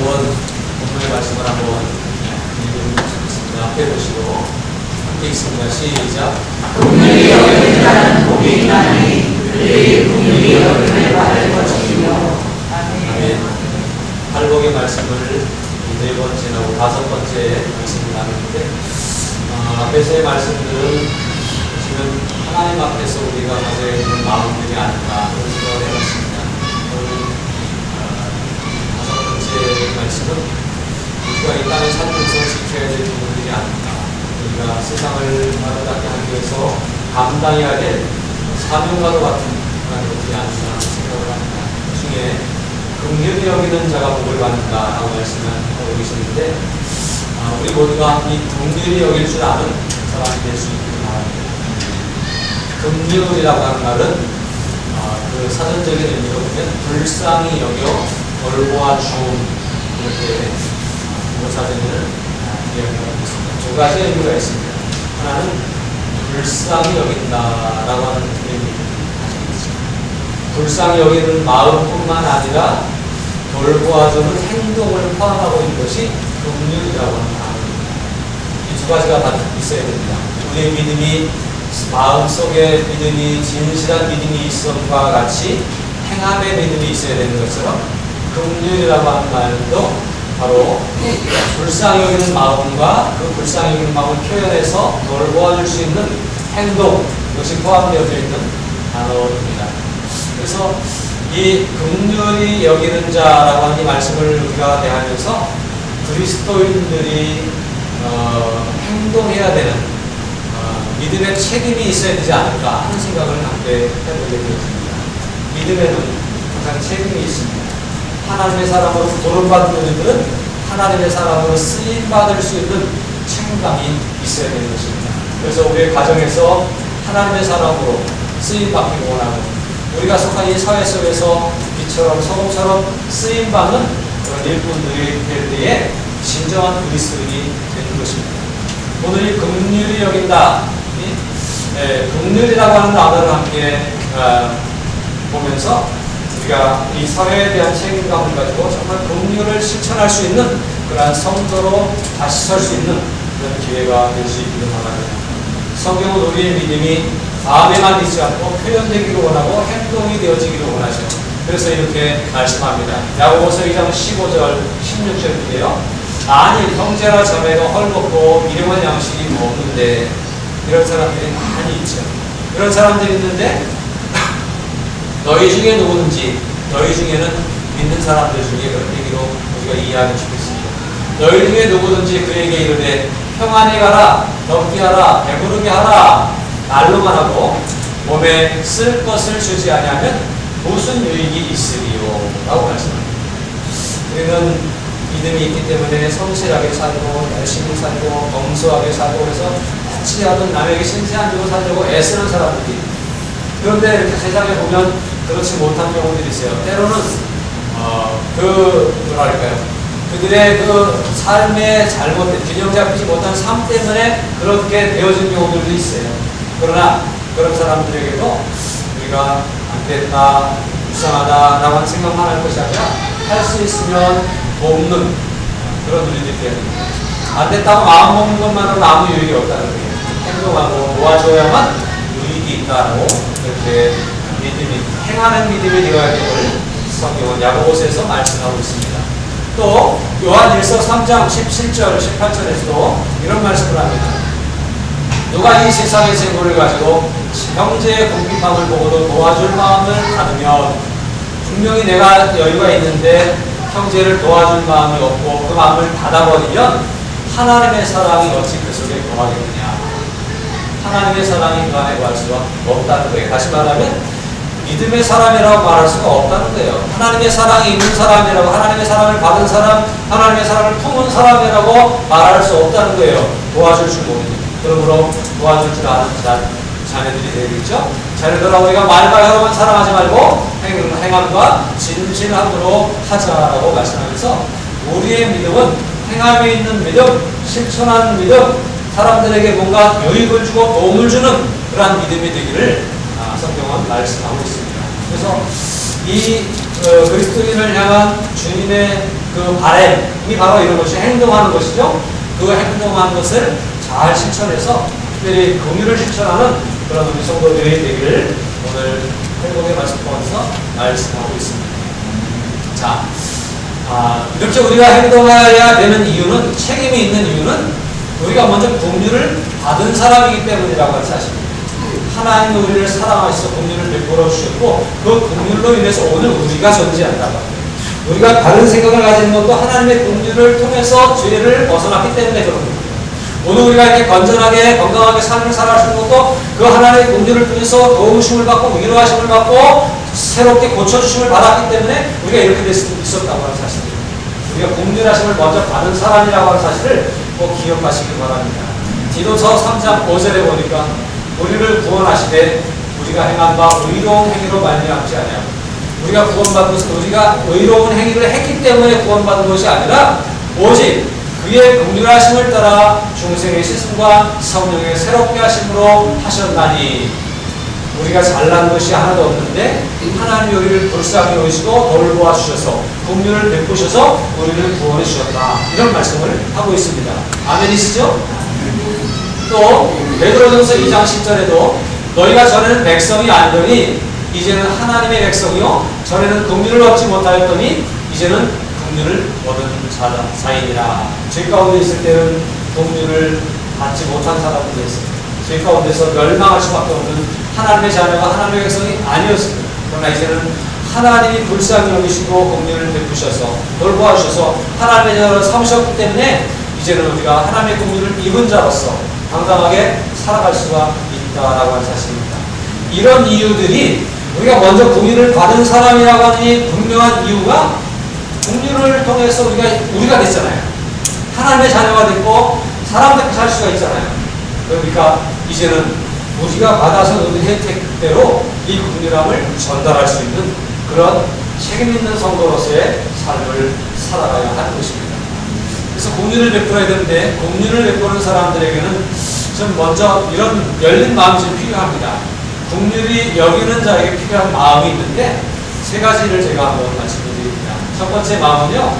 본문의 말씀을 한번 읽어보겠습니다. 앞에 보시고 함께 읽습니다. 시작. 긍휼히 여기는 자는 복이 있나니 그들이 긍휼히 여김을 받을 것이며. 아멘. 팔복의 말씀을 네 번째하고 다섯 번째 말씀을 나누는데 앞에서의 말씀들은 지금 하나님 앞에서 우리가 가져야 되는 마음들이 아닌가 그런 생각을 해봤습니다. 오늘 다섯 번째 말씀은 우리가 이 땅에 살면서 지켜야 될 부분들이 아닌가, 우리가 세상을 아름답게 하기 위해서 감당해야 될 사명과도 같은 그런 것들이 아닌가 생각을 합니다. 그 중에 긍휼히 여기는 자가 복을 받는다라고 말씀을 하고 계시는데 우리 모두가 이 긍휼히 여길 줄 아는 사람이 될 수 있기를 바랍니다. 긍휼이라고 하는 말은 그 사전적인 의미로 보면 불쌍히 여겨 돌보아 줌, 이렇게 사전을 이야기하고 있습니다. 두 가지 의미가 있습니다. 하나는 불쌍히 여긴다라고 하는 의미입니다. 불쌍히 여기는 마음뿐만 아니라 돌보아주는 행동을 포함하고 있는 것이 긍휼이라고 하는 단어입니다. 이 두 가지가 다 있어야 됩니다. 우리의 믿음이, 마음속에 믿음이, 진실한 믿음이 있음과 같이 행함의 믿음이 있어야 되는 것처럼 긍휼이라고 하는 말도 바로 불쌍히 여기는 마음과 그 불쌍히 여기는 마음을 표현해서 돌보아줄 수 있는 행동, 이것이 포함되어 있는 단어입니다. 그래서 이 긍휼히 여기는 자라고 하는 이 말씀을 우리가 대하면서 그리스도인들이 행동해야 되는 믿음의 책임이 있어야 되지 않을까 하는 생각을 함께 해보게 되었습니다. 믿음에는 항상 책임이 있습니다. 하나님의 사람으로 도름받은 우리들은 하나님의 사람으로 쓰임받을 수 있는 책임감이 있어야 되는 것입니다. 그래서 우리의 가정에서 하나님의 사람으로 쓰임받기를 원하고, 우리가 속한 이 사회 속에서 빛처럼 소금처럼 쓰임받는 그런 일꾼들이 될 때에 진정한 그리스도인이 되는 것입니다. 오늘 이 긍휼히 여긴다, 긍휼이라고 하는 단어를 함께 보면서 우리가 이 사회에 대한 책임감을 가지고 정말 긍휼을 실천할 수 있는 그러한 성도로 다시 설 수 있는 그런 기회가 될 수 있기를 바랍니다. 성경은 우리의 믿음이 마음에만 있지 않고 표현되기를 원하고 행동이 되어지기를 원하죠. 그래서 이렇게 말씀합니다. 야고보서 2장 15절 16절인데요. 아니 형제나 자매가 헐벗고 일용할 양식이 없는데, 이런 사람들이 많이 있죠. 이런 사람들이 있는데 너희 중에 누구든지, 너희 중에는 믿는 사람들 중에 그런 얘기로 우리가 이해하고 싶겠습니다. 너희 중에 누구든지 그에게 이르되 평안히 가라, 덥게 하라, 배부르게 하라, 말로만 하고 몸에 쓸 것을 주지 아니하면 무슨 유익이 있으리요? 라고 말씀합니다. 우리는 믿음이 있기 때문에 성실하게 살고 열심히 살고 검소하게 살고, 그래서 어찌하든 남에게 신세 안 지고 살려고 애쓰는 사람들이, 그런데 이렇게 세상에 보면 그렇지 못한 경우들이 있어요. 때로는 그들의 그 삶의 잘못된 균형 잡히지 못한 삶 때문에 그렇게 되어진 경우들도 있어요. 그러나 그런 사람들에게도 우리가 안 됐다, 불쌍하다라고 하는 생각만 할 것이 아니라 할 수 있으면 돕는 그런 우리들이 돼야 됩니다. 안 됐다고 마음 먹는 것만으로는 아무 유익이 없다는 거예요. 행동하고 도와줘야만 유익이 있다고 이렇게 믿음이, 행하는 믿음이 되어야 됨을 성경은 야고보서에서 말씀하고 있습니다. 또 요한일서 3장 17절 18절에서도 이런 말씀을 합니다. 누가 이 세상의 재물을 가지고 형제의 궁핍함을 보고도 도와줄 마음을 가지면, 분명히 내가 여유가 있는데 형제를 도와줄 마음이 없고 그 마음을 닫아버리면 하나님의 사랑이 어찌 그 속에 거하겠느냐. 하나님의 사랑이 그 안에 거할 수가 없다는 거예요. 다시 말하면 믿음의 사람이라고 말할 수가 없다는 거예요. 하나님의 사랑이 있는 사람이라고, 하나님의 사랑을 받은 사람, 하나님의 사랑을 품은 사람이라고 말할 수 없다는 거예요. 도와줄 줄 모르니. 그러므로 도와줄 줄 아는 자녀들이 되겠죠. 자녀들아, 우리가 말과 혀로만 사랑하지 말고 행함과 진실함으로 하자라고 말씀하면서, 우리의 믿음은 행함에 있는 믿음, 실천하는 믿음, 사람들에게 뭔가 유익을 주고 도움을 주는 그러한 믿음이 되기를 성경은 말씀하고 있습니다. 그래서 이 그리스도인을 향한 주님의 그 바램이 바로 이런 것이 행동하는 것이죠. 그 행동하는 것을 잘 실천해서 특별히 긍휼을 실천하는 그런 우리 성도들이 되기를 오늘 행복의 말씀 통해서 말씀하고 있습니다. 자, 이렇게 우리가 행동해야 되는 이유는, 책임이 있는 이유는 우리가 먼저 긍휼을 받은 사람이기 때문이라고 하는 사실입니다. 하나님이 우리를 사랑하셔서 긍휼을 베풀어 주셨고 그 긍휼로 인해서 오늘 우리가 존재한다고 합니다. 우리가 다른 생각을 가지는 것도 하나님의 긍휼을 통해서 죄를 벗어났기 때문에 그런 겁니다. 오늘 우리가 이렇게 건전하게 건강하게 삶을 살아갈 수 있는 것도 그 하나님의 긍휼을 통해서 도우심을 받고 위로하심을 받고 새롭게 고쳐주심을 받았기 때문에 우리가 이렇게 될 수 있었다고 하는 사실입니다. 우리가 긍휼하심을 먼저 받은 사람이라고 하는 사실을 꼭 기억하시기 바랍니다. 디도서 3장 5절에 보니까 우리를 구원하시되 우리가 행한 바 의로운 행위로 말미암지 아니하고 우리가 구원받은 것은 우리가 의로운 행위를 했기 때문에 구원받은 것이 아니라 오직 그의 긍휼하심을 따라 중생의 씻음과 성령의 새롭게 하심으로 하셨나니 우리가 잘난 것이 하나도 없는데 하나님이 우리를 불쌍히 여기시고 돌보아 주셔서 긍휼을 베푸셔서 우리를 구원해 주셨다. 이런 말씀을 하고 있습니다. 아멘이시죠? 또 베드로전서 2장 10절에도 너희가 전에는 백성이 아니더니 이제는 하나님의 백성이요 전에는 긍휼을 얻지 못하였더니 이제는 긍휼을 얻은 자이니라. 죄 가운데 있을 때는 긍휼을 받지 못한 사람들이 있습니다. 죄 가운데서 멸망할 수밖에 없는 하나님의 자녀가 하나님의 백성이 아니었습니다. 그러나 이제는 하나님이 불쌍히 여기시고 긍휼을 베푸셔서 돌보아 주셔서 하나님의 자녀를 삼으셨기 때문에 이제는 우리가 하나님의 긍휼을 입은 자로서 당당하게 살아갈 수가 있다라고 하는 사실입니다. 이런 이유들이 우리가 먼저 긍휼을 받은 사람이라고 하는 이 분명한 이유가 긍휼을 통해서 우리가 됐잖아요. 하나님의 자녀가 됐고 사람답게 살 수가 있잖아요. 그러니까 이제는 우리가 받아서 얻은 혜택대로 이 긍휼함을 전달할 수 있는 그런 책임 있는 성도로서의 삶을 살아가야 하는 것입니다. 그래서 긍휼을 베풀어야 되는데 긍휼을 베푸는 사람들에게는 좀 먼저 이런 열린 마음이 좀 필요합니다. 긍휼이 여기는 자에게 필요한 마음이 있는데 세 가지를 제가 한번 말씀드립니다. 첫 번째 마음은요,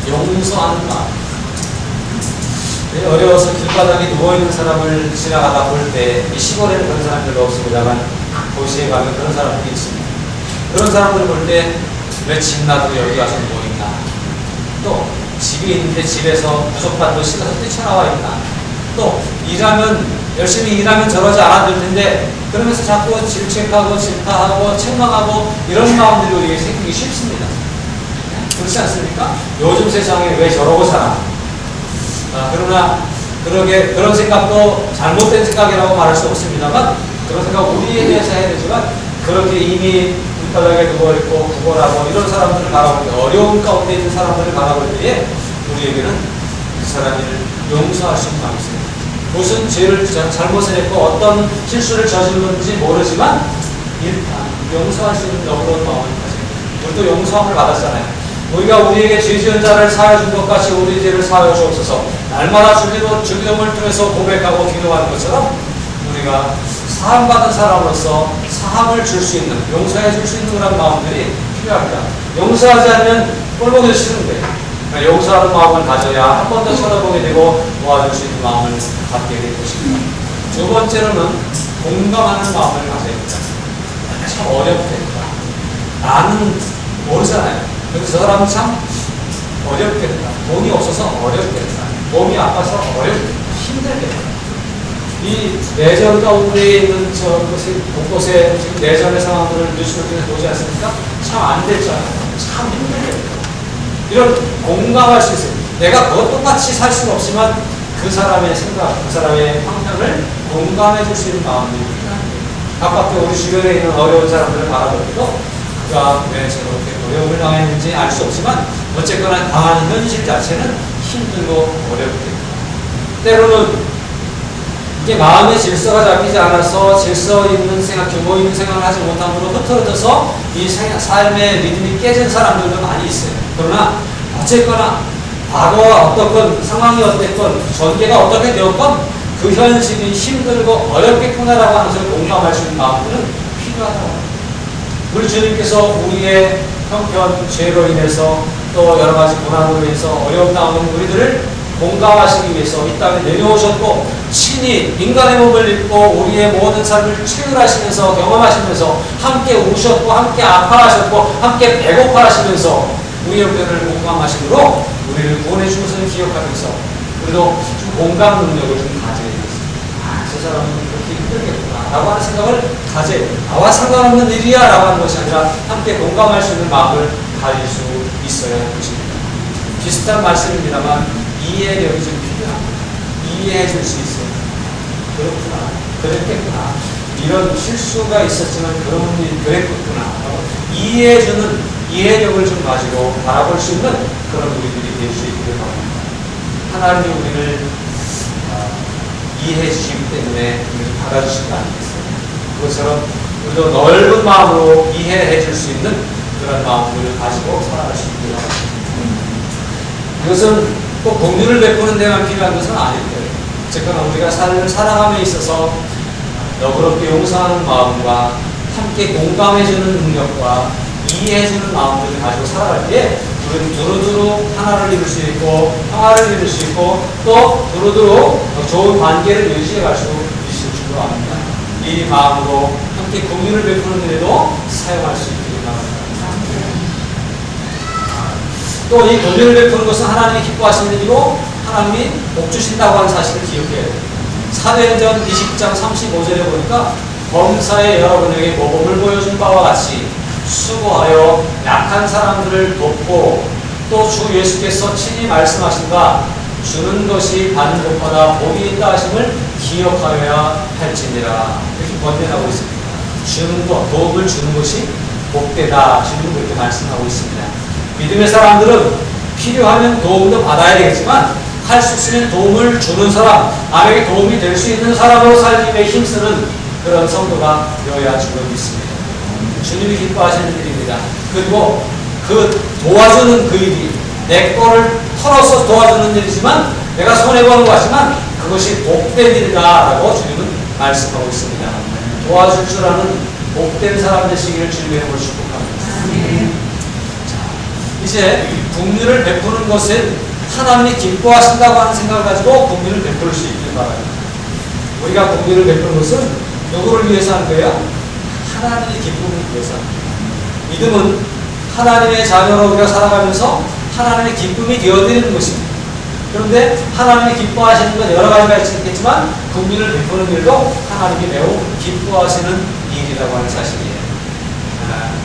용서하는 마음. 어려워서 길바닥에 누워있는 사람을 지나가다 볼 때, 이 시골에는 그런 사람이 별로 없습니다만 도시에 가면 그런 사람들이 있습니다. 그런 사람들을 볼 때 왜 집나도 여기 와서 누워있나, 또 집이 있는데 집에서 구속받고 시가서 뛰쳐나와 있나, 또 열심히 일하면 저러지 않아도 될 텐데 그러면서 자꾸 질책하고 질타하고 책망하고 이런 마음들이 우리에게 생기기 쉽습니다. 그렇지 않습니까? 요즘 세상에 왜 저러고 살아? 그러나 그런 생각도 잘못된 생각이라고 말할 수 없습니다만 그런 생각 우리에 대해서 해야 되지만 그렇게 이미 물바닥에 누워있고 구걸하고 이런 사람들을 바라볼 때 어려운 가운데 있는 사람들을 바라볼 때에 우리에게는 그 사람을 용서할 수 있는 마음이 있습니다. 무슨 죄를 잘못을 했고 어떤 실수를 저질렀는지 모르지만 일단 용서할 수 있는 너그러운 마음을 가지고 우리도 용서함을 받았잖아요. 우리가 우리에게 죄 지은 자를 사하여 준 것 같이 우리 죄를 사하여 주옵소서. 날마다 주기도문을 통해서 고백하고 기도하는 것처럼 우리가 사함받은 사람으로서 사함을 줄 수 있는, 용서해 줄 수 있는 그런 마음들이 필요합니다. 용서하지 않으면 꼴보기 싫은데 그러니까 용서하는 마음을 가져야 한 번 더 쳐다보게 되고 도와줄 수 있는 마음을 갖게 될 것입니다. 두 번째로는 공감하는 마음을 가져야 됩니다. 참 어렵겠다. 나는 모르잖아요. 그래서 저 사람은 참 어렵겠다. 돈이 없어서 어렵겠다. 몸이 아파서 힘들겠다. 이 내전 가운데 있는 곳곳에 지금 내전의 상황들을 뉴스를 통해서 보지 않습니까? 참 안 됐잖아요. 참 힘들겠다. 이런 공감할 수 있어요. 내가 그것 똑같이 살 수는 없지만 그 사람의 생각, 그 사람의 형편을 공감해 줄 수 있는 마음이 필요합니다. 가깝게 우리 주변에 있는 어려운 사람들을 바라볼 때도 그가 왜 저렇게 어려움을 당했는지 알 수 없지만 어쨌거나 당하는 현실 자체는 힘들고 어렵겠다. 때로는 이게 마음의 질서가 잡히지 않아서 질서 있는 생각, 규모 있는 생각을 하지 못함으로 흐트러져서 이 삶의 리듬이 깨진 사람들도 많이 있어요. 그러나 어쨌거나 과거가 어떻건 상황이 어땠건 전개가 어떻게 되었건 그 현실이 힘들고 어렵겠구나라고 하는 것을 공감할 수 있는 마음들은 필요하다고 합니다. 우리 주님께서 우리의 형편, 죄로 인해서 또 여러 가지 고난으로 인해서 어려움 당하는 우리들을 공감하시기 위해서 이 땅에 내려오셨고 친히 인간의 몸을 입고 우리의 모든 삶을 체휼하시면서 경험하시면서 함께 우셨고 함께 아파하셨고 함께 배고파하시면서 우리 형편을 공감하시므로 우리를 구원해 주신 것을 기억하면서 우리도 좀 공감 능력을 좀 가져야 되겠습니다. 저 사람은 그렇게 힘들겠구나 라고 하는 생각을 가져야 돼요. 나와 상관없는 일이야 라고 하는 것이 아니라 함께 공감할 수 있는 마음을 가질 수 있어야 할 것입니다. 비슷한 말씀입니다만 이해력이 좀 필요합니다. 이해해 줄 수 있어요. 그렇구나. 그랬겠구나. 이런 실수가 있었지만 그런 일이 그랬겠구나. 이해해주는 이해력을 좀 가지고 바라볼 수 있는 그런 우리들이 될 수 있기를 바랍니다. 하나님이 우리를 이해해 주시기 때문에 우리를 받아주신 거 아니겠어요? 그것처럼 우리도 넓은 마음으로 이해해 줄 수 있는 그런 마음을 가지고 살아갈 수 있기를 바랍니다. 이것은 꼭 공유를 베푸는 데만 필요한 것은 아닐 거예요. 어쨌거나 우리가 삶을 살아감에 있어서 너그럽게 용서하는 마음과 함께 공감해주는 능력과 이해해주는 마음들을 가지고 살아갈 때 우리는 두루두루 하나를 이룰 수 있고 평화를 이룰 수 있고 또 두루두루 좋은 관계를 유지해갈 수 있을 줄로 압니다. 이 마음으로 함께 공유를 베푸는 데에도 사용할 수 있기를 바랍니다. 또 이 공유를 베푸는 것은 하나님이 기뻐하시는 일이고 하나님이 복 주신다고 하는 사실을 기억해야 돼요. 사도행전 20장 35절에 보니까 범사에 여러분에게 모범을 보여준 바와 같이 수고하여 약한 사람들을 돕고 또 주 예수께서 친히 말씀하신가 주는 것이 받는 것보다 복이 있다 하심을 기억하여야 할지니라. 이렇게 권면하고 있습니다. 주는 것, 도움을 주는 것이 복되다. 주는 그렇게 말씀하고 있습니다. 믿음의 사람들은 필요하면 도움도 받아야 되겠지만 할 수 있으면 도움을 주는 사람, 남에게 도움이 될 수 있는 사람으로 살기 위해 힘쓰는 그런 성도가 되어야 줄로 믿습니다. 주님이 기뻐하시는 일입니다. 그리고 그 도와주는 그 일이 내 거를 털어서 도와주는 일이지만 내가 손해보는 것 같지만 그것이 복된 일이다라고 주님은 말씀하고 있습니다. 도와줄 줄 아는 복된 사람 되시기를 주님의 이름으로 축복합니다. 이제 긍휼을 베푸는 것은 하나님이 기뻐하신다고 하는 생각을 가지고 긍휼을 베풀 수 있길 바랍니다. 우리가 긍휼을 베푸는 것은 누구를 위해서 하는 거예요? 하나님의 기쁨을 위해서 합니다. 믿음은 하나님의 자녀로 우리가 살아가면서 하나님의 기쁨이 되어드리는 것입니다. 그런데 하나님이 기뻐하시는 건 여러 가지가 있겠지만 긍휼을 베푸는 일도 하나님이 매우 기뻐하시는 일이라고 하는 사실이에요.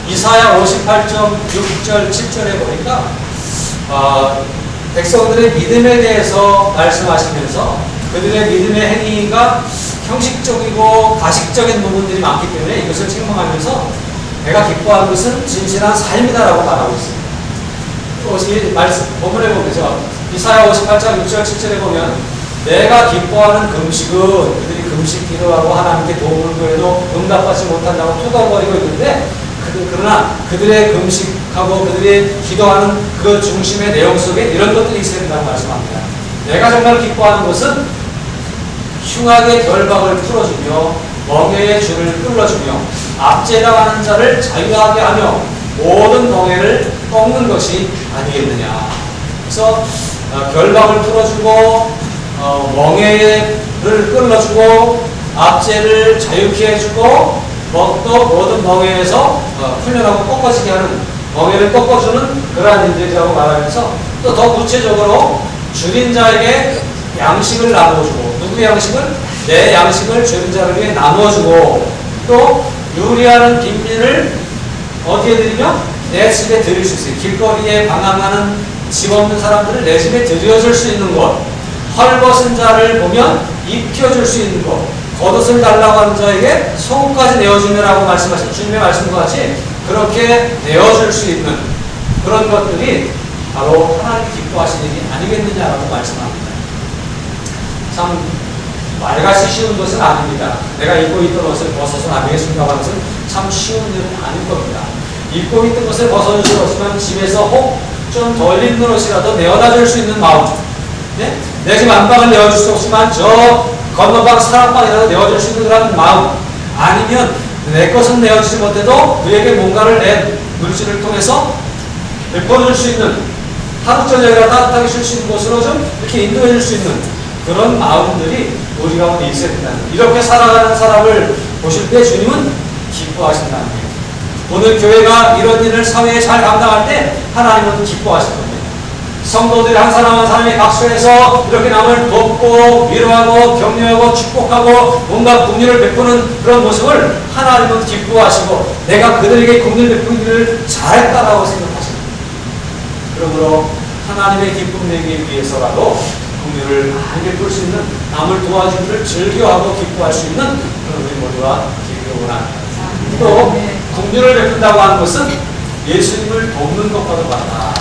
이사야 58장 6절 7절에 보니까 백성들의 믿음에 대해서 말씀하시면서 그들의 믿음의 행위가 형식적이고 가식적인 부분들이 많기 때문에 이것을 책망하면서 내가 기뻐하는 것은 진실한 삶이다라고 말하고 있습니다. 이 말씀 본문에 보면서 이사야 58장 6절 7절에 보면 내가 기뻐하는 금식은 그들이 금식 기도하고 하나님께 도움을 구해도 응답받지 못한다고 토닥거리고 있는데 그러나 그들의 금식하고 그들의 기도하는 그 중심의 내용 속에 이런 것들이 있어야 된다고 말씀합니다. 내가 정말 기뻐하는 것은 흉악의 결박을 풀어주며 멍에의 줄을 끌어주며 압제라고 하는 자를 자유하게 하며 모든 멍에를 꺾는 것이 아니겠느냐. 그래서 결박을 풀어주고 멍에를 끌어주고 압제를 자유케 해주고 또 모든 멍에에서 훈련하고 꺾어지게 하는 멍에를 꺾어주는 그러한 일들이라고 말하면서 또 더 구체적으로 줄인 자에게 양식을 나누어주고 누구의 양식을? 내 양식을 줄인 자를 위해 나누어주고 또 유리하는 빈민을 어디에 드리며? 내 집에 드릴 수 있어요. 길거리에 방황하는 집 없는 사람들을 내 집에 들여줄 수 있는 것, 헐벗은 자를 보면 입혀줄 수 있는 것, 겉옷을 달라고 하는 자에게 속옷까지 내어주며라고 말씀하신 주님의 말씀과 같이 그렇게 내어줄 수 있는 그런 것들이 바로 하나님이 기뻐하시는 일이 아니겠느냐라고 말씀합니다. 참 말같이 쉬운 것은 아닙니다. 내가 입고 있던 옷을 벗어서 남에게 준다고 하는 것은 참 쉬운 일은 아닐 겁니다. 입고 있던 것을 벗어줄 수 없지만 집에서 혹 좀 덜 입는 옷이라도 내어다 줄 수 있는 마음, 네? 내 집 안방을 내어줄 수 없지만 저 건너방 사랑방이라도 내어줄 수 있는 그런 마음, 아니면 내 것은 내어주지 못해도 그에게 뭔가를 물질을 통해서 베풀어줄 수 있는, 하루 저녁이라 따뜻하게 쉴 수 있는 곳으로 좀 이렇게 인도해 줄 수 있는 그런 마음들이 우리 가운데 있어야 된다는 거예요. 이렇게 살아가는 사람을 보실 때 주님은 기뻐하신다는 거예요. 오늘 교회가 이런 일을 사회에 잘 감당할 때 하나님은 기뻐하실 겁니다. 성도들이 한 사람 한 사람이 각처에서 이렇게 남을 돕고 위로하고 격려하고 축복하고 뭔가 긍휼을 베푸는 그런 모습을 하나님은 기뻐하시고 내가 그들에게 긍휼 베푸기를 잘했다라고 생각하십니다. 그러므로 하나님의 기쁨 내기 위해서라도 긍휼을 많이 베풀 수 있는, 남을 도와주기를 즐겨하고 기뻐할 수 있는 그런 우리 모두가 되기를 원합니다. 또 긍휼을 베푼다고 하는 것은 예수님을 돕는 것과도 같다.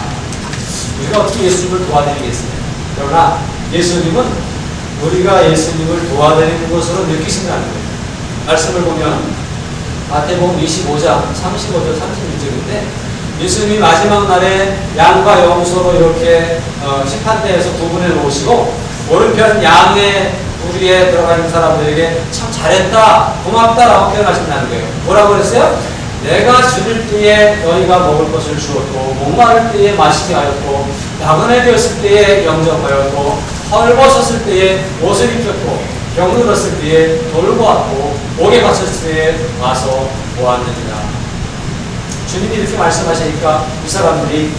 우리가 어떻게 예수님을 도와드리겠습니까? 그러나 예수님은 우리가 예수님을 도와드리는 것으로 느끼신다는 거예요. 말씀을 보면 마태복음 25장 35절 36절인데 예수님이 마지막 날에 양과 염소로 이렇게 심판대에서 두 분을 놓으시고 오른편 양의 우리에 들어가 있는 사람들에게 참 잘했다, 고맙다라고 표현하신다는 거예요. 뭐라고 그랬어요? 내가 줄일 때에 너희가 먹을 것을 주었고, 목마를 때에 마시게 하였고, 나그네 되었을 때에 영접하였고, 헐벗었을 때에 옷을 입혔고, 병들었을 때에 돌보았고, 목에 갇혔을 때에 와서 보았느니라. 주님이 이렇게 말씀하시니까 이 사람들이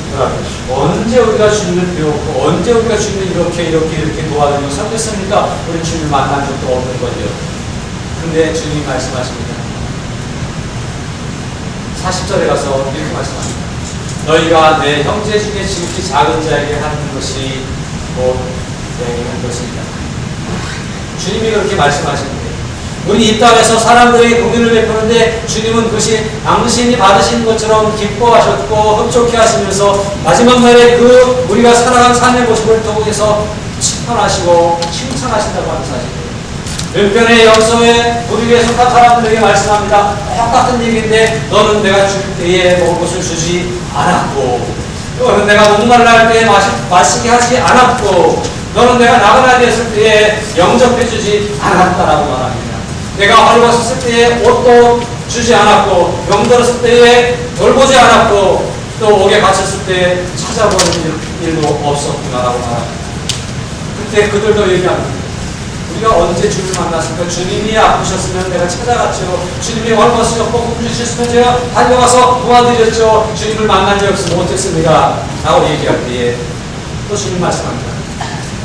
언제 우리가 주님을 배웠고, 언제 우리가 주님을 이렇게 도와드리고 섬겼습니까? 우리 주님을 만난 적도 없는 거죠. 근데 주님이 말씀하십니다. 40절에 가서 이렇게 말씀합니다. 너희가 내 형제 중에 지극히 작은 자에게 하는 것이 곧 내게 한 것입니다. 주님이 그렇게 말씀하시는데 우리 이 땅에서 사람들에게 긍휼을 베푸는데 주님은 그것이 당신이 받으신 것처럼 기뻐하셨고 흡족해 하시면서 마지막 날에 그 우리가 살아간 삶의 모습을 통해서 칭찬하시고 칭찬하신다고 하는 사실이에요. 왼편의 염소의 부류에 속한 사람들에게 말씀합니다. 똑같은 얘기인데 너는 내가 줄 때에 먹을 것을 주지 않았고, 너는 내가 목말라 할 때에 마시게 하지 않았고, 너는 내가 나그네 되었을 때에 영접해 주지 않았다라고 말합니다. 내가 헐벗었을 때에 옷도 주지 않았고, 병들었을 때에 돌보지 않았고, 또 옥에 갇혔을 때에 찾아보는 일도 없었구나라고 말합니다. 그때 그들도 얘기합니다. 우리가 언제 주님을 만났습니까? 주님이 아프셨으면 내가 찾아갔죠. 주님이 헐벗으셨고 굶주셨으면 제가 달려가서 도와드렸죠. 주님을 만난 적 없으면 못했습니다. 라고 얘기할 때에 또 주님 말씀합니다.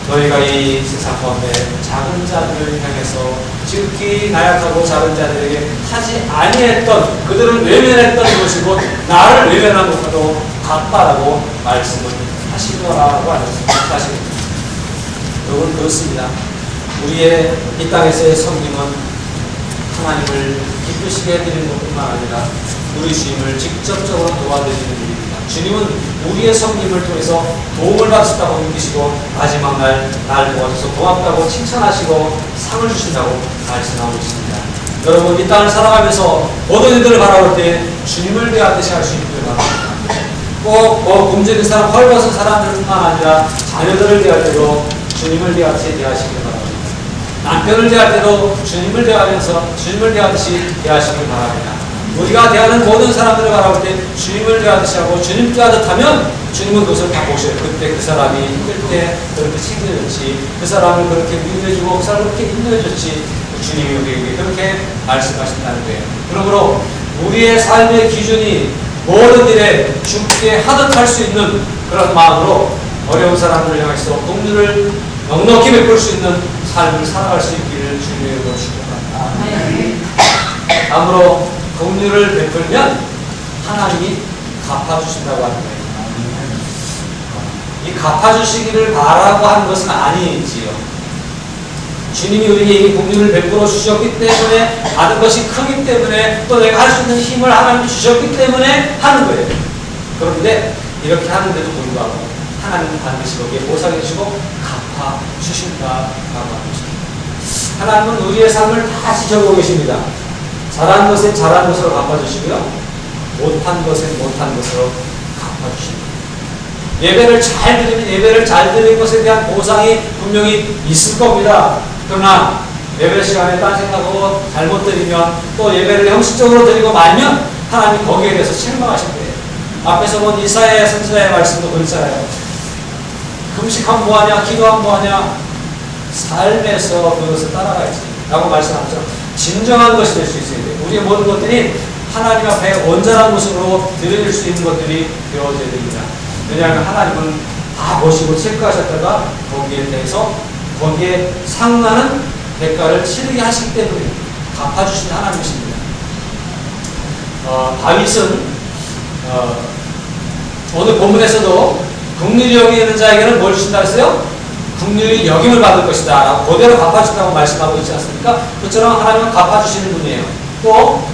너희가 이 세상 가운데 작은 자들을 향해서 지극히 나약하고 작은 자들에게 하지 아니했던, 그들은 외면했던 것이 곧 나를 외면한 것과도 같다라고 말씀을 하시더라고 하셨습니다. 여러분 그렇습니다. 우리의 이 땅에서의 섬김은 하나님을 기쁘시게 해드리는 것뿐만 아니라 우리 주님을 직접적으로 도와드리는 일입니다. 주님은 우리의 섬김을 통해서 도움을 받으셨다고 느끼시고 마지막 날 도와줘서 고맙다고 칭찬하시고 상을 주신다고 말씀하고 있습니다. 여러분 이 땅을 살아가면서 모든 이들을 바라볼 때 주님을 대하듯이 할 수 있기를 바랍니다. 꼭 굶주린 사람, 헐벗은 사람들뿐만 아니라 자녀들을 대할 때도 주님을 대하듯이 대하시길 바랍니다. 남편을 대할 때도 주님을 대하면서 주님을 대하듯이 대하시길 바랍니다. 우리가 대하는 모든 사람들을 바라볼 때 주님을 대하듯이 하고 주님 대하듯 하면 주님은 그것을 다 보셔요. 그때 그 사람이 힘들 때 그렇게 챙겨줬지, 그 사람을 그렇게 위로해주고 그 사람을 그렇게 인도해줬지, 주님이 우리에게 그렇게 말씀하신다는 거예요. 그러므로 우리의 삶의 기준이 모든 일에 죽게 하듯 할 수 있는 그런 마음으로 어려운 사람들을 향해서 긍휼을 넉넉히 베풀 수 있는 삶을 살아갈 수 있기를 주님의 이름으로 축복합니다. 다음으로 긍휼을 베풀면 하나님이 갚아주신다고 하는 거예요. 이 갚아주시기를 바라고 하는 것은 아니지요. 주님이 우리에게 이 긍휼을 베풀어 주셨기 때문에, 받은 것이 크기 때문에, 또 내가 할 수 있는 힘을 하나님이 주셨기 때문에 하는 거예요. 그런데 이렇게 하는데도 불구하고 하나님은 반드시 거기에 보상해 주시고 갚아 주신다라고 합니다. 하나님은 우리의 삶을 다 지켜보고 계십니다. 잘한 것은 잘한 것으로 갚아주시고요, 못한 것은 못한 것으로 갚아주십니다. 예배를 잘 드리면 예배를 잘 드린 것에 대한 보상이 분명히 있을 겁니다. 그러나 예배 시간에 딴 생각하고 잘못 드리면, 또 예배를 형식적으로 드리고 말면 하나님 거기에 대해서 실망하실 거예요. 앞에서 본 이사야 선지자의 말씀도 그렇잖아요. 금식하면 뭐하냐, 기도하면 뭐하냐, 삶에서 그것을 따라가야지 라고 말씀하죠. 진정한 것이 될 수 있어야 돼요. 우리의 모든 것들이 하나님 앞에 온전한 모습으로 드릴 수 있는 것들이 되어져야 됩니다. 왜냐하면 하나님은 다 보시고 체크하셨다가 거기에 대해서 거기에 상응하는 대가를 치르게 하시기 때문에 갚아주신 하나님이십니다. 다윗은 오늘 본문에서도 긍휼히 여기는 자에게는 뭘 주신다 했어요? 긍휼히 여김을 받을 것이다 라고 그대로 갚아준다고 말씀하고 있지 않습니까? 그처럼 하나님은 갚아주시는 분이에요. 또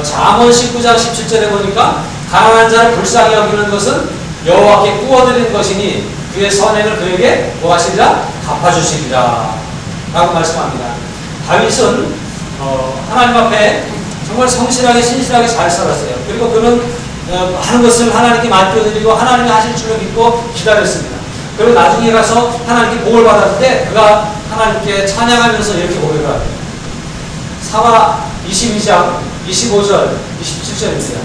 잠언 19장 17절에 보니까 가난한 자를 불쌍히 여기는 것은 여호와께 구워드리는 것이니 그의 선행을 그에게 뭐 하시리라? 갚아주시리라 라고 말씀합니다. 다윗은 하나님 앞에 정말 성실하게 신실하게 잘 살았어요. 그리고 그는 많은 것을 하나님께 맡겨드리고 하나님이 하실 줄을 믿고 기다렸습니다. 그리고 나중에 가서 하나님께 복을 받았는데 그가 하나님께 찬양하면서 이렇게 고백을 합니다. 사마 22장 25절 27절입니다.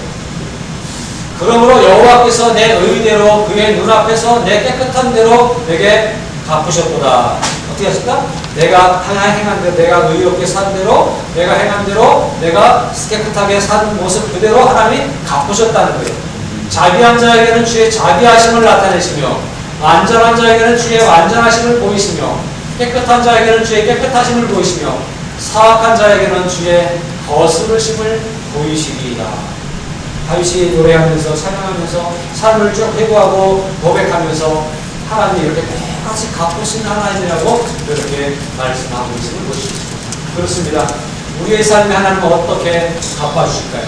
그러므로 여호와께서 내 의대로 그의 눈앞에서 내 깨끗한 대로 내게 갚으셨도다. 어떻게 하실까? 내가 행한 대로, 내가 의롭게 산 대로, 내가 행한 대로, 내가 깨끗하게 산 모습 그대로 하나님이 갚으셨다는 거예요. 자비한 자에게는 주의 자비하심을 나타내시며 완전한 자에게는 주의 완전하심을 보이시며 깨끗한 자에게는 주의 깨끗하심을 보이시며 사악한 자에게는 주의 거스르심을 보이시리이다. 다윗이 노래하면서 찬양하면서 삶을 쭉 회고하고 고백하면서 하나님이 이렇게 똑같이 갚으신 하나님이라고 이렇게 말씀하고 있음을 보십시오. 그렇습니다. 우리의 삶에 하나님은 어떻게 갚아주실까요?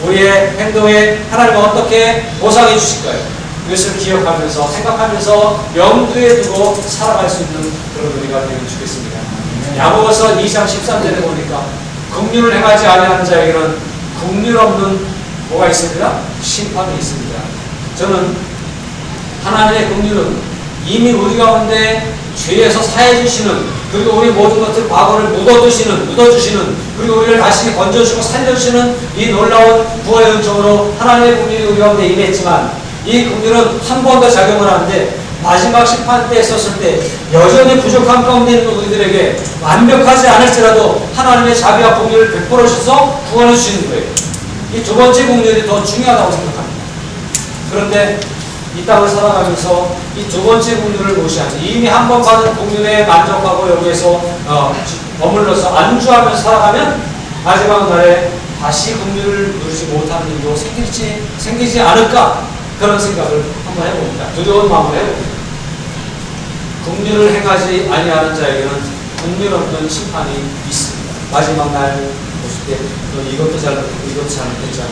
우리의 행동에 하나님은 어떻게 보상해 주실까요? 이것을 기억하면서 생각하면서 염두에 두고 살아갈 수 있는 그런 우리가 되면 좋겠습니다. 야고보서 2장 13절에 보니까 긍휼을 행하지 아니하는 자에게는 긍휼 없는 뭐가 있습니다? 심판이 있습니다. 저는 하나님의 긍휼은 이미 우리 가운데 죄에서 사해 주시는, 그리고 우리 모든 것들 과거를 묻어주시는, 그리고 우리를 다시 건져주시고 살려주시는 이 놀라운 부활의 은총으로 하나님의 긍휼이 우리 가운데 임했지만 이 긍휼은 한 번 더 작용을 하는데 마지막 심판 때 있었을 때 여전히 부족한 가운데 있는 우리들에게 완벽하지 않을지라도 하나님의 자비와 긍휼을 베풀어 주셔서 구원해 주시는 거예요. 이 두 번째 긍휼이 더 중요하다고 생각합니다. 그런데 이 땅을 살아가면서 이 두 번째 긍휼을 무시하지, 이미 한 번 받은 긍휼에 만족하고 여기에서 머물러서 안주하면서 살아가면 마지막 날에 다시 긍휼을 누리지 못하는 일도 생기지 않을까, 그런 생각을 한번 해봅니다. 두려운 마음으로 해봅니다. 긍휼을 행하지 아니하는 자에게는 긍휼 없는 심판이 있습니다. 마지막 날 보실 때 너 이것도 잘못했고 이것도 잘못했잖아.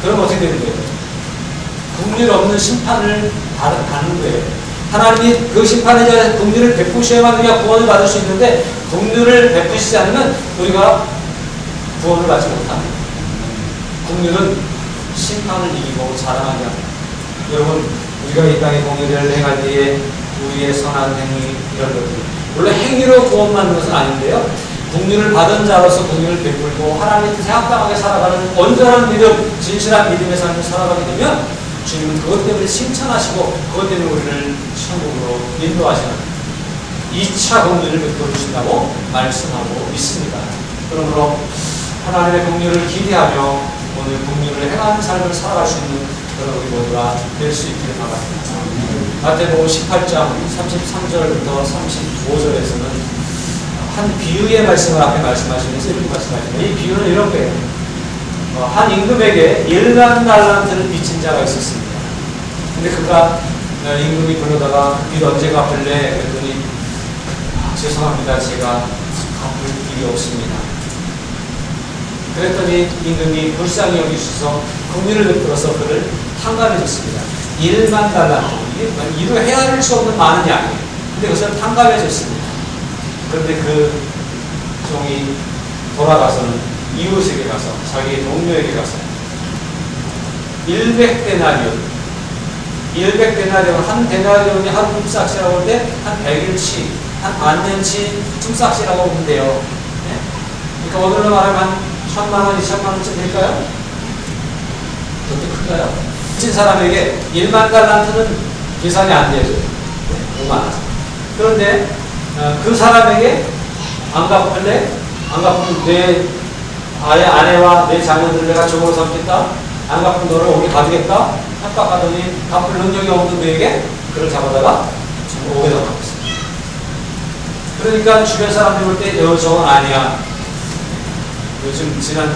그럼 어떻게 되는 거예요? 긍휼 없는 심판을 받는 거예요. 하나님이 그 심판에 대한 긍휼을 베푸셔야만 우리가 구원을 받을 수 있는데 긍휼을 베푸시지 않으면 우리가 구원을 받지 못합니다. 긍휼은 심판을 이기고 자랑하게 합니다. 여러분, 우리가 이 땅에 긍휼을 행할 때에 우리의 선한 행위 이런 것들, 물론 행위로 구원 받는 것은 아닌데요, 긍휼을 받은 자로서 긍휼을 베풀고 하나님의 뜻에 합당하게 살아가는 온전한 믿음, 진실한 믿음의 삶을 살아가게 되면 주님은 그것 때문에 칭찬하시고 그것 때문에 우리를 천국으로 인도하시는 2차 긍휼을 베풀어 주신다고 말씀하고 있습니다. 그러므로 하나님의 긍휼을 기대하며 오늘 긍휼을 행하는 삶을 살아갈 수 있는 그런 우리 모두가 될 수 있기를 바랍니다. 마태복음 18장 33절부터 35절에서는 한 비유의 말씀을 앞에 말씀하시면서 이렇게 말씀하십니다. 이 비유는 이런 거예요. 한 임금에게 1만 달란트를 빚진 자가 있었습니다. 근데 그가 임금이 불러다가 빚 언제 갚을래? 그랬더니 죄송합니다. 제가 갚을 길이 없습니다. 그랬더니 임금이 불쌍히 여기셔서 긍휼을 베풀어서 그를 탕감해 줬습니다. 1만 달란트. 이루 헤아릴 수 없는 많은 양이에요. 근데 그것을 탕감해 줬습니다. 그런데 그 종이 돌아가서는 이웃에게 가서, 자기 동료에게 가서 100데나리온, 한 데나리온이 하루 품삯이라고 할 때 한 100일치, 한 반년치 품삯이라고 보면 돼요. 네? 그러니까 오늘로 말하면 한 1000만 원, 2000만 원쯤 될까요? 있을까요? 진 사람에게 1만 달란트는 계산이 안 되죠. 5만 원. 그런데 그 사람에게 안 갚을래? 안 갚으면 내 아내와 내 자녀들을 내가 적으로 삼겠다? 안 갚은 너를 오게 가두겠다? 협박하더니 갚을 능력이 없는 그에게 그를 잡아다가 오게 잡았어요. 그러니까 주변 사람들이 볼 때 저건 아니야. 요즘 지난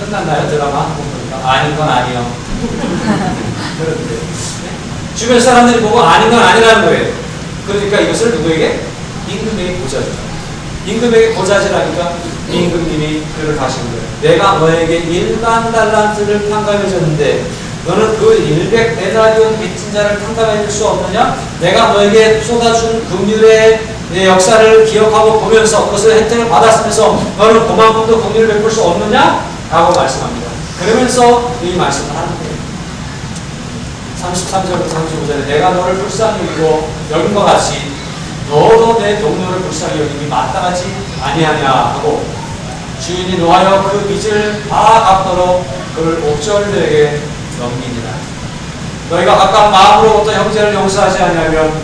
끝났나요? 드라마 한번 보니까 아닌 건 아니요. 그런데 주변 사람들이 보고 아닌 건 아니라는 거예요. 그러니까 이것을 누구에게? 임금에게 고자질. 임금에게 고자질하니까 임금님이 그를 가시는 거예요. 내가 너에게 1만 달란트를 탕감해 줬는데 너는 그 100데나리온 빚진 자를 탕감해 줄 수 없느냐? 내가 너에게 쏟아준 긍휼의 내 역사를 기억하고 보면서 그것을 혜택을 받았으면서 너는 그만큼도 긍휼을 베풀 수 없느냐? 라고 말씀합니다. 그러면서 이 말씀을 하는 거예요. 33절부터 35절에 내가 너를 불쌍히 여기고 여긴과 같이 너도 내 동료를 불쌍히 여김이 마땅하지 아니하냐 하고 주인이 노하여 그 빚을 다 갚도록 그를 옥절들에게 넘기니라. 너희가 각각 마음으로부터 형제를 용서하지 아니하면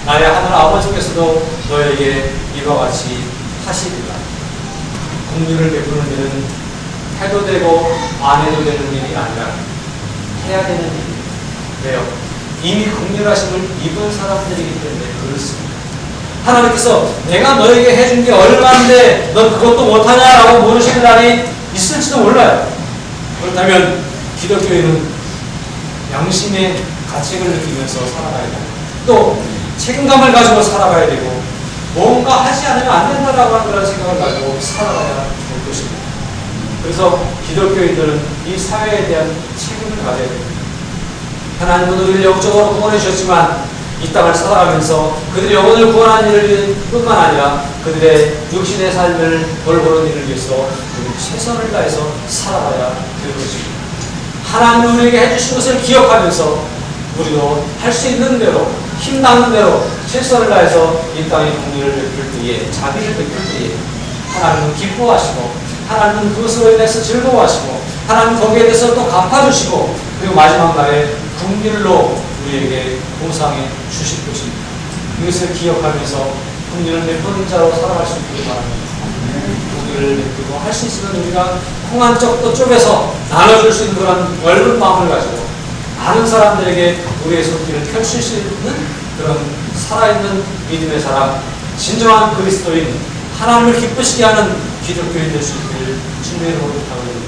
나의 하늘 아버지께서도 너에게 이와 같이 하시리라. 긍휼을 베푸는 일은 해도 되고 안 해도 되는 일이 아니라 해야 되는 일이에요. 왜요? 이미 긍휼하심을 입은 사람들이기 때문에 그렇습니다. 하나님께서 내가 너에게 해준 게 얼마인데 넌 그것도 못하냐라고 물으시는 날이 있을지도 몰라요. 그렇다면 기독교인은 양심의 가책을 느끼면서 살아가야 돼요. 또 책임감을 가지고 살아가야 되고 뭔가 하지 않으면 안 된다라고 하는 그런 생각을 가지고 살아가야 될 것입니다. 그래서 기독교인들은 이 사회에 대한 책임을 가져야 됩니다. 하나님은 우리를 영적으로 구원해 주셨지만 이 땅을 살아가면서 그들의 영혼을 구원하는 일을 뿐만 아니라 그들의 육신의 삶을 돌보는 일을 위해서 우리 최선을 다해서 살아가야 될 것입니다. 하나님이 우리에게 해주신 것을 기억하면서 우리도 할 수 있는 대로 힘나는 대로 최선을 다해서 이 땅의 긍휼을 베풀 때에 자비를 베풀 때에 하나님은 기뻐하시고 하나님은 그것으로 인해서 즐거워하시고 하나님은 거기에 대해서 또 갚아주시고 그리고 마지막 날에 긍휼로 우리에게 보상해 주실 것입니다. 이것을 기억하면서 긍휼을 베푸는 자로 살아갈 수 있기를 바랍니다. 긍휼을 베푸고 할 수 있으면 우리가 통한 쪽도 쪼개서 나눠줄 수 있는 그런 넓은 마음을 가지고 많은 사람들에게 우리의 손길을 펼칠 수 있는 그런 살아있는 믿음의 사람, 진정한 그리스도인, 하나님을 기쁘시게 하는 기독교인 될 수 있기를 주님의 이름으로 부탁드립니다.